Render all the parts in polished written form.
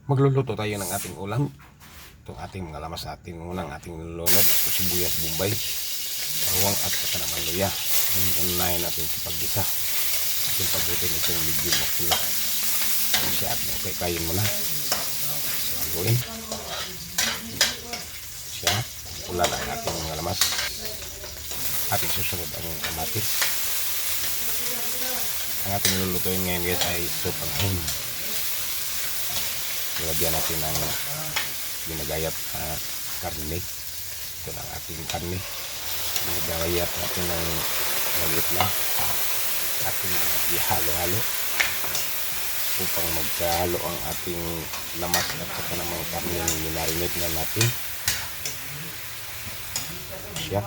Magluluto tayo ng ating ulam. Itong ating mga lamas natin. Unang ating nilulunod. Sibuyas, bumbay, bawang at saka naman luya. Unahin natin sa paggisa. Ating pabutin itong medyo makula. Kasi ating okay, kain mo na. Gawin. Siya. Pula na ang ating mga lamas. Ating susunod ang kamatis. Ang ating lulutuin ngayon guys ay sopanghon. Nilagyan natin ng ginagayat na karne. Ito na ang ating karne. Ginagayat natin ng maliit na ating ihalo-halo upang magkahalo ang ating lamas at saka namang karne yung minarinate na natin. Siya.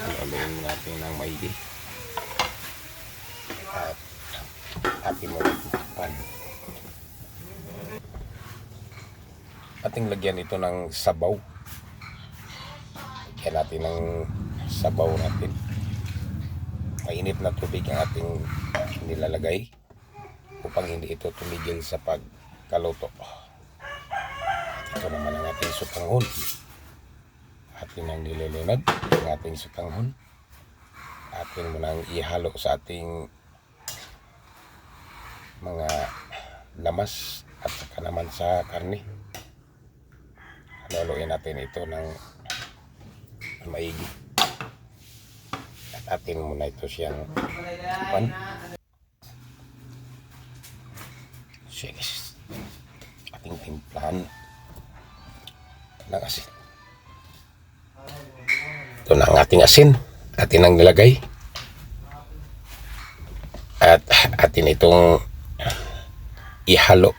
Haluin natin ng maigi. At ating malagyan. Ating lagyan ito ng sabaw. Lagyan natin ng sabaw natin. Mainit na tubig ang ating nilalagay upang hindi ito tumigil sa pagkaluto. Ito naman ang ating sutanghon. Atin ang nilulunod ang ating sutanghon. Atin mo nang ihalo sa ating mga lamas at saka naman sa karne. Haluin natin ito ng maigi. At atin muna ito siyang pan. Sige. Ating timplahan ng asin. Ito na ang ating asin. Atin ang nilagay. At atin itong ihalo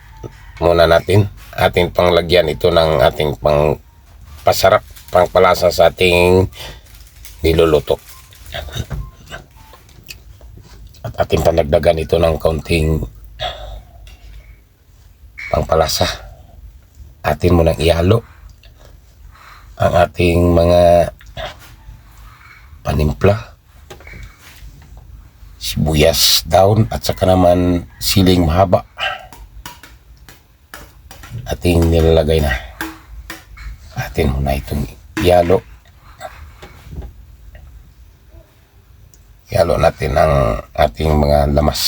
muna natin. Ating panglagyan ito ng ating pangpasarap, pangpalasa sa ating niluluto. At ating panagdagan ito ng kaunting pangpalasa. Atin munang ihalo ang ating mga panimpla, sibuyas daon at saka naman siling mahaba. Ating nilalagay na. Atin muna itong ihalo. Ihalo natin ang ating mga lamas.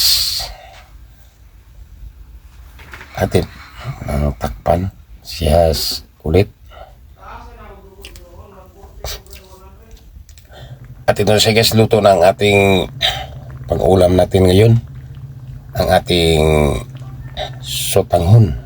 Atin ang takpan siya ulit. At ito siya guys, luto ng ating pang-ulam natin ngayon. Ang ating sotanghon.